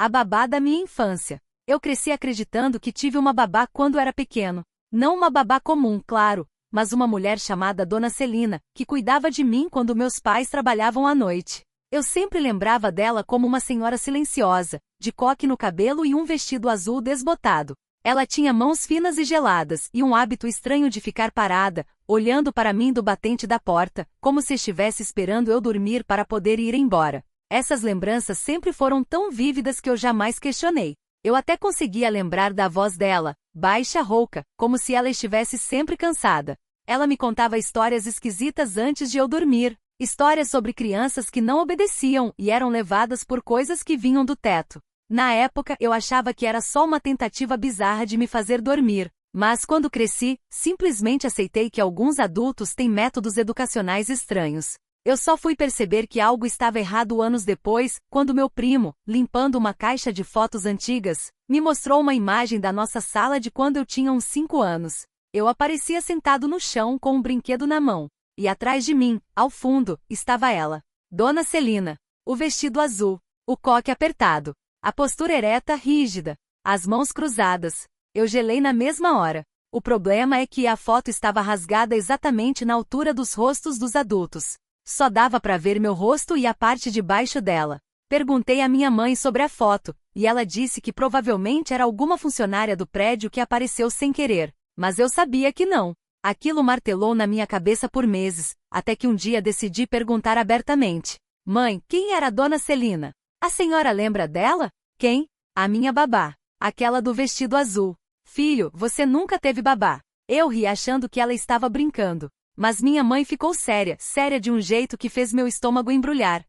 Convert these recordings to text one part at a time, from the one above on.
A babá da minha infância. Eu cresci acreditando que tive uma babá quando era pequeno. Não uma babá comum, claro, mas uma mulher chamada Dona Celina, que cuidava de mim quando meus pais trabalhavam à noite. Eu sempre lembrava dela como uma senhora silenciosa, de coque no cabelo e um vestido azul desbotado. Ela tinha mãos finas e geladas e um hábito estranho de ficar parada, olhando para mim do batente da porta, como se estivesse esperando eu dormir para poder ir embora. Essas lembranças sempre foram tão vívidas que eu jamais questionei. Eu até conseguia lembrar da voz dela, baixa, rouca, como se ela estivesse sempre cansada. Ela me contava histórias esquisitas antes de eu dormir, histórias sobre crianças que não obedeciam e eram levadas por coisas que vinham do teto. Na época eu achava que era só uma tentativa bizarra de me fazer dormir, mas quando cresci, simplesmente aceitei que alguns adultos têm métodos educacionais estranhos. Eu só fui perceber que algo estava errado anos depois, quando meu primo, limpando uma caixa de fotos antigas, me mostrou uma imagem da nossa sala de quando eu tinha uns 5 anos. Eu aparecia sentado no chão com um brinquedo na mão, e atrás de mim, ao fundo, estava ela, Dona Celina. O vestido azul, o coque apertado, a postura ereta, rígida, as mãos cruzadas. Eu gelei na mesma hora. O problema é que a foto estava rasgada exatamente na altura dos rostos dos adultos. Só dava para ver meu rosto e a parte de baixo dela. Perguntei à minha mãe sobre a foto, e ela disse que provavelmente era alguma funcionária do prédio que apareceu sem querer. Mas eu sabia que não. Aquilo martelou na minha cabeça por meses, até que um dia decidi perguntar abertamente. Mãe, quem era a Dona Celina? A senhora lembra dela? Quem? A minha babá. Aquela do vestido azul. Filho, você nunca teve babá. Eu ri achando que ela estava brincando. Mas minha mãe ficou séria, séria de um jeito que fez meu estômago embrulhar.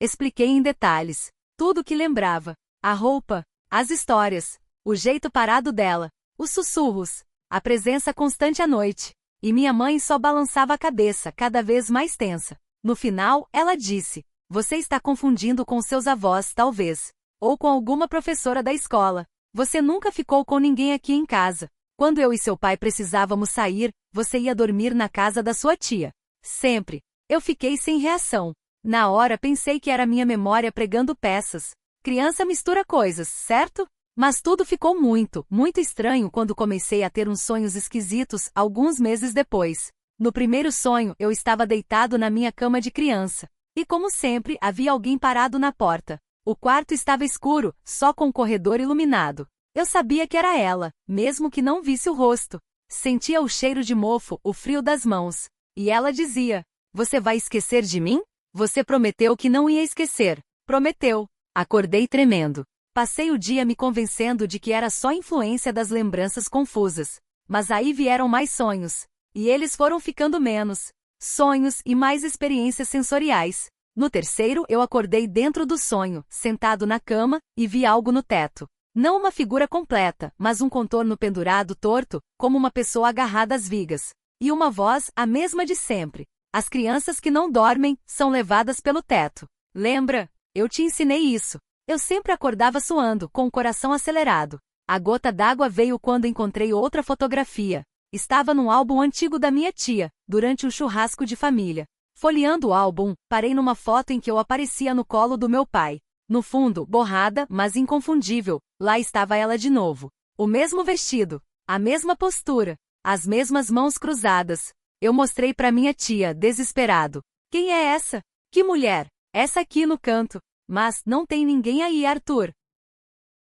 Expliquei em detalhes. Tudo o que lembrava. A roupa, as histórias, o jeito parado dela, os sussurros, a presença constante à noite. E minha mãe só balançava a cabeça, cada vez mais tensa. No final, ela disse: você está confundindo com seus avós, talvez. Ou com alguma professora da escola. Você nunca ficou com ninguém aqui em casa. Quando eu e seu pai precisávamos sair, você ia dormir na casa da sua tia. Sempre. Eu fiquei sem reação. Na hora pensei que era minha memória pregando peças. Criança mistura coisas, certo? Mas tudo ficou muito, muito estranho quando comecei a ter uns sonhos esquisitos, alguns meses depois. No primeiro sonho, eu estava deitado na minha cama de criança. E como sempre, havia alguém parado na porta. O quarto estava escuro, só com o corredor iluminado. Eu sabia que era ela, mesmo que não visse o rosto. Sentia o cheiro de mofo, o frio das mãos. E ela dizia: você vai esquecer de mim? Você prometeu que não ia esquecer. Prometeu. Acordei tremendo. Passei o dia me convencendo de que era só influência das lembranças confusas. Mas aí vieram mais sonhos. E eles foram ficando menos. Sonhos e mais experiências sensoriais. No terceiro eu acordei dentro do sonho, sentado na cama, e vi algo no teto. Não uma figura completa, mas um contorno pendurado torto, como uma pessoa agarrada às vigas. E uma voz, a mesma de sempre. As crianças que não dormem, são levadas pelo teto. Lembra? Eu te ensinei isso. Eu sempre acordava suando, com o coração acelerado. A gota d'água veio quando encontrei outra fotografia. Estava num álbum antigo da minha tia, durante um churrasco de família. Folheando o álbum, parei numa foto em que eu aparecia no colo do meu pai. No fundo, borrada, mas inconfundível, lá estava ela de novo. O mesmo vestido, a mesma postura, as mesmas mãos cruzadas. Eu mostrei para minha tia, desesperado. Quem é essa? Que mulher? Essa aqui no canto. Mas, não tem ninguém aí, Arthur.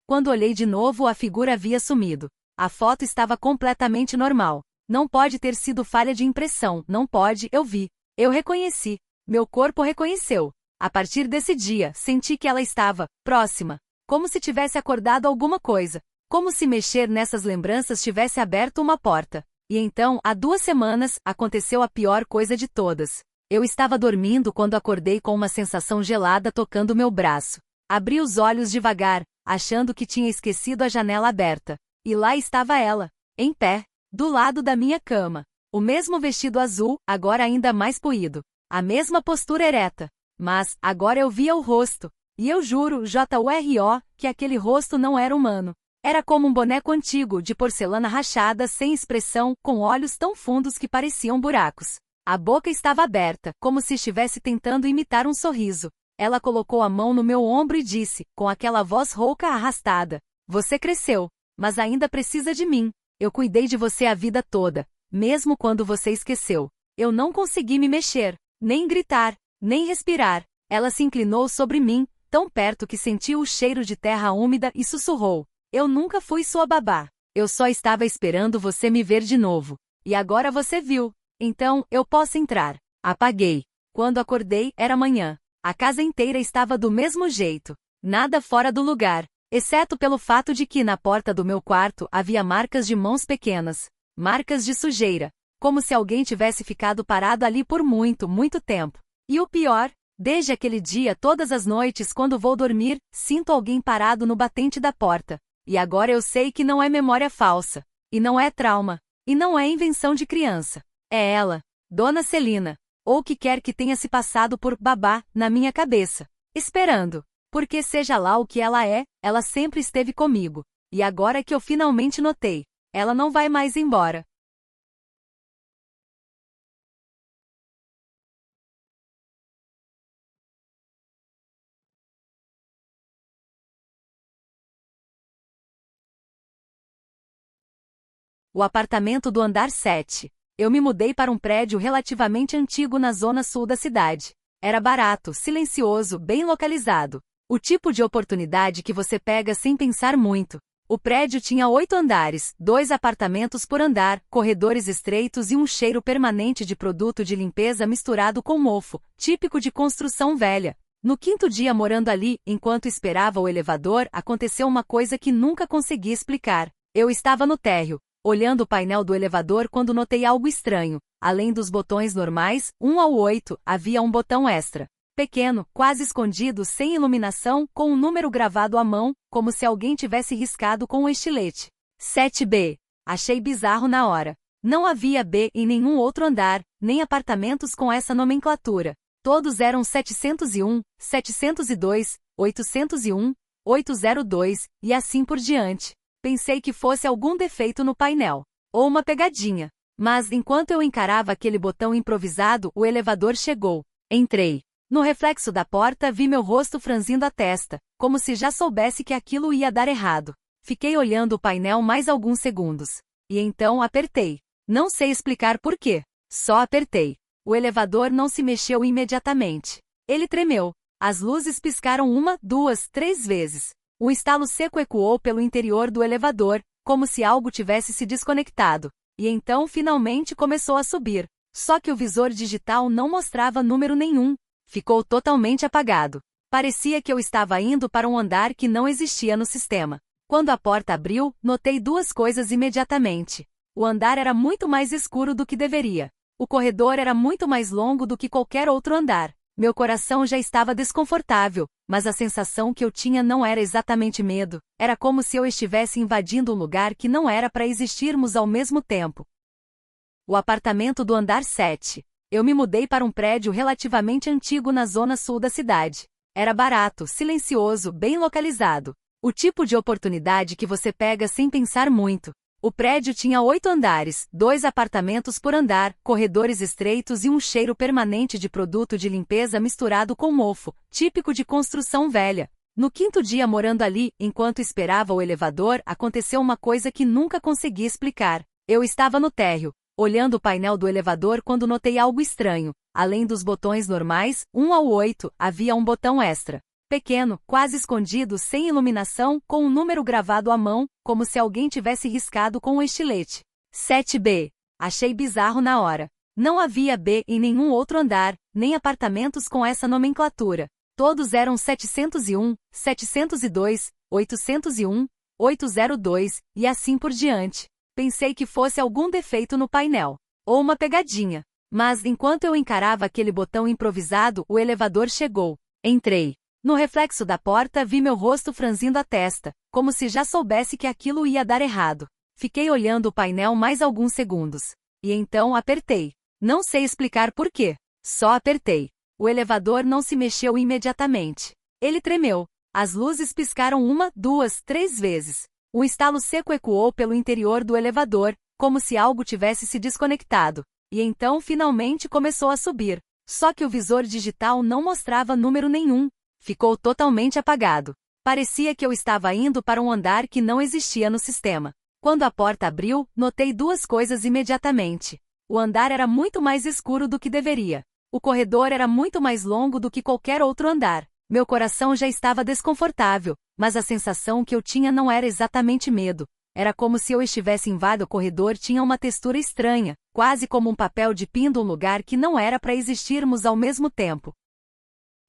Quando olhei de novo, a figura havia sumido. A foto estava completamente normal. Não pode ter sido falha de impressão, não pode, eu vi. Eu reconheci. Meu corpo reconheceu. A partir desse dia, senti que ela estava próxima. Como se tivesse acordado alguma coisa. Como se mexer nessas lembranças tivesse aberto uma porta. E então, há 2 semanas, aconteceu a pior coisa de todas. Eu estava dormindo quando acordei com uma sensação gelada tocando meu braço. Abri os olhos devagar, achando que tinha esquecido a janela aberta. E lá estava ela, em pé, do lado da minha cama. O mesmo vestido azul, agora ainda mais poído. A mesma postura ereta. Mas, agora eu via o rosto. E eu juro, JURO, que aquele rosto não era humano. Era como um boneco antigo, de porcelana rachada, sem expressão, com olhos tão fundos que pareciam buracos. A boca estava aberta, como se estivesse tentando imitar um sorriso. Ela colocou a mão no meu ombro e disse, com aquela voz rouca arrastada: Você cresceu, mas ainda precisa de mim. Eu cuidei de você a vida toda, mesmo quando você esqueceu. Eu não consegui me mexer, nem gritar, nem respirar. Ela se inclinou sobre mim, tão perto que senti o cheiro de terra úmida e sussurrou: Eu nunca fui sua babá. Eu só estava esperando você me ver de novo. E agora você viu. Então, eu posso entrar. Apaguei. Quando acordei, era manhã. A casa inteira estava do mesmo jeito. Nada fora do lugar, exceto pelo fato de que na porta do meu quarto havia marcas de mãos pequenas. Marcas de sujeira. Como se alguém tivesse ficado parado ali por muito, muito tempo. E o pior, desde aquele dia todas as noites quando vou dormir, sinto alguém parado no batente da porta. E agora eu sei que não é memória falsa. E não é trauma. E não é invenção de criança. É ela, Dona Celina. Ou que quer que tenha se passado por babá na minha cabeça. Esperando. Porque seja lá o que ela é, ela sempre esteve comigo. E agora que eu finalmente notei, ela não vai mais embora. O apartamento do andar 7. Eu me mudei para um prédio relativamente antigo na zona sul da cidade. Era barato, silencioso, bem localizado. O tipo de oportunidade que você pega sem pensar muito. O prédio tinha 8 andares, 2 apartamentos por andar, corredores estreitos e um cheiro permanente de produto de limpeza misturado com mofo, típico de construção velha. No quinto dia morando ali, enquanto esperava o elevador, aconteceu uma coisa que nunca consegui explicar. Eu estava no térreo, olhando o painel do elevador quando notei algo estranho. Além dos botões normais, 1 ao 8, havia um botão extra. Pequeno, quase escondido, sem iluminação, com um número gravado à mão, como se alguém tivesse riscado com um estilete. 7B. Achei bizarro na hora. Não havia B em nenhum outro andar, nem apartamentos com essa nomenclatura. Todos eram 701, 702, 801, 802, e assim por diante. Pensei que fosse algum defeito no painel. Ou uma pegadinha. Mas, enquanto eu encarava aquele botão improvisado, o elevador chegou. Entrei. No reflexo da porta vi meu rosto franzindo a testa, como se já soubesse que aquilo ia dar errado. Fiquei olhando o painel mais alguns segundos. E então apertei. Não sei explicar por quê. Só apertei. O elevador não se mexeu imediatamente. Ele tremeu. As luzes piscaram 1, 2, 3 vezes. Um estalo seco ecoou pelo interior do elevador, como se algo tivesse se desconectado. E então finalmente começou a subir. Só que o visor digital não mostrava número nenhum. Ficou totalmente apagado. Parecia que eu estava indo para um andar que não existia no sistema. Quando a porta abriu, notei 2 coisas imediatamente. O andar era muito mais escuro do que deveria. O corredor era muito mais longo do que qualquer outro andar. Meu coração já estava desconfortável, mas a sensação que eu tinha não era exatamente medo. Era como se eu estivesse invadindo um lugar que não era para existirmos ao mesmo tempo. O apartamento do andar 7. Eu me mudei para um prédio relativamente antigo na zona sul da cidade. Era barato, silencioso, bem localizado. O tipo de oportunidade que você pega sem pensar muito. O prédio tinha 8 andares, 2 apartamentos por andar, corredores estreitos e um cheiro permanente de produto de limpeza misturado com mofo, típico de construção velha. No quinto dia morando ali, enquanto esperava o elevador, aconteceu uma coisa que nunca consegui explicar. Eu estava no térreo, olhando o painel do elevador quando notei algo estranho. Além dos botões normais, 1 ao 8, havia um botão extra. Pequeno, quase escondido, sem iluminação, com um número gravado à mão, como se alguém tivesse riscado com um estilete. 7B. Achei bizarro na hora. Não havia B em nenhum outro andar, nem apartamentos com essa nomenclatura. Todos eram 701, 702, 801, 802, e assim por diante. Pensei que fosse algum defeito no painel. Ou uma pegadinha. Mas, enquanto eu encarava aquele botão improvisado, o elevador chegou. Entrei. No reflexo da porta vi meu rosto franzindo a testa, como se já soubesse que aquilo ia dar errado. Fiquei olhando o painel mais alguns segundos. E então apertei. Não sei explicar por quê. Só apertei. O elevador não se mexeu imediatamente. Ele tremeu. As luzes piscaram 1, 2, 3 vezes. Um estalo seco ecoou pelo interior do elevador, como se algo tivesse se desconectado. E então finalmente começou a subir. Só que o visor digital não mostrava número nenhum. Ficou totalmente apagado. Parecia que eu estava indo para um andar que não existia no sistema. Quando a porta abriu, notei duas coisas imediatamente. O andar era muito mais escuro do que deveria. O corredor era muito mais longo do que qualquer outro andar. Meu coração já estava desconfortável, mas a sensação que eu tinha não era exatamente medo. Era como se eu estivesse invadindo o corredor, tinha uma textura estranha, quase como um papel de pindo, um lugar que não era para existirmos ao mesmo tempo.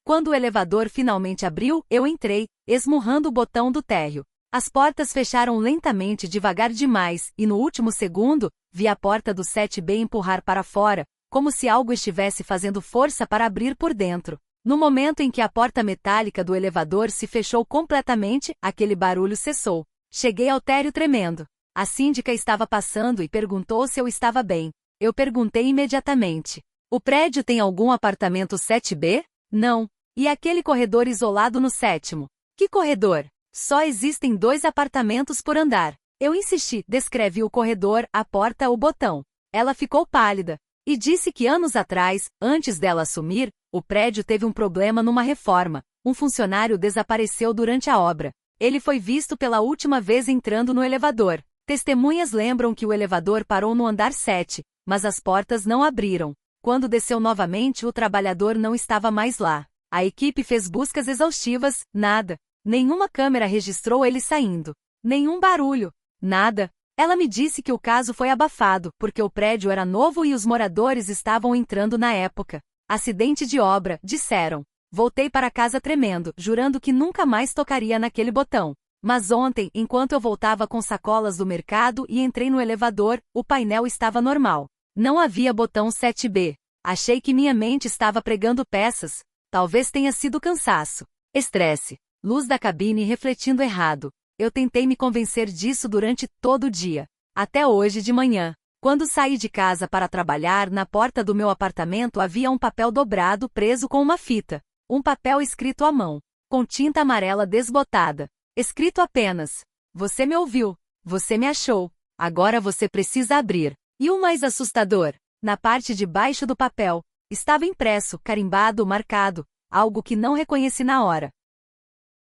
Quando o elevador finalmente abriu, eu entrei, esmurrando o botão do térreo. As portas fecharam lentamente, devagar demais, e no último segundo, vi a porta do 7B empurrar para fora, como se algo estivesse fazendo força para abrir por dentro. No momento em que a porta metálica do elevador se fechou completamente, aquele barulho cessou. Cheguei ao térreo tremendo. A síndica estava passando e perguntou se eu estava bem. Eu perguntei imediatamente. O prédio tem algum apartamento 7B? Não. E aquele corredor isolado no 7º? Que corredor? Só existem 2 apartamentos por andar. Eu insisti, descrevi o corredor, a porta, o botão. Ela ficou pálida. E disse que anos atrás, antes dela assumir, o prédio teve um problema numa reforma. Um funcionário desapareceu durante a obra. Ele foi visto pela última vez entrando no elevador. Testemunhas lembram que o elevador parou no andar 7, mas as portas não abriram. Quando desceu novamente, o trabalhador não estava mais lá. A equipe fez buscas exaustivas, nada. Nenhuma câmera registrou ele saindo. Nenhum barulho. Nada. Ela me disse que o caso foi abafado, porque o prédio era novo e os moradores estavam entrando na época. Acidente de obra, disseram. Voltei para casa tremendo, jurando que nunca mais tocaria naquele botão. Mas ontem, enquanto eu voltava com sacolas do mercado e entrei no elevador, o painel estava normal. Não havia botão 7B. Achei que minha mente estava pregando peças. Talvez tenha sido cansaço. Estresse. Luz da cabine refletindo errado. Eu tentei me convencer disso durante todo o dia. Até hoje de manhã. Quando saí de casa para trabalhar, na porta do meu apartamento havia um papel dobrado preso com uma fita. Um papel escrito à mão, com tinta amarela desbotada. Escrito apenas: "Você me ouviu. Você me achou. Agora você precisa abrir." E o mais assustador, na parte de baixo do papel, estava impresso, carimbado, marcado, algo que não reconheci na hora.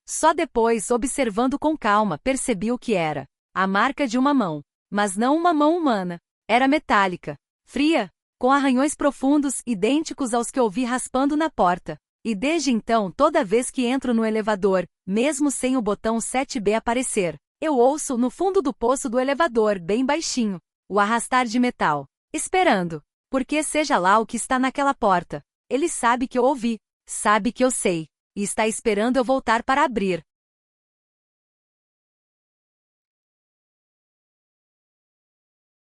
Só depois, observando com calma, percebi o que era. A marca de uma mão. Mas não uma mão humana. Era metálica, fria, com arranhões profundos, idênticos aos que ouvi raspando na porta. E desde então, toda vez que entro no elevador, mesmo sem o botão 7B aparecer, eu ouço, no fundo do poço do elevador, bem baixinho, o arrastar de metal. Esperando. Porque seja lá o que está naquela porta, ele sabe que eu ouvi, sabe que eu sei, e está esperando eu voltar para abrir.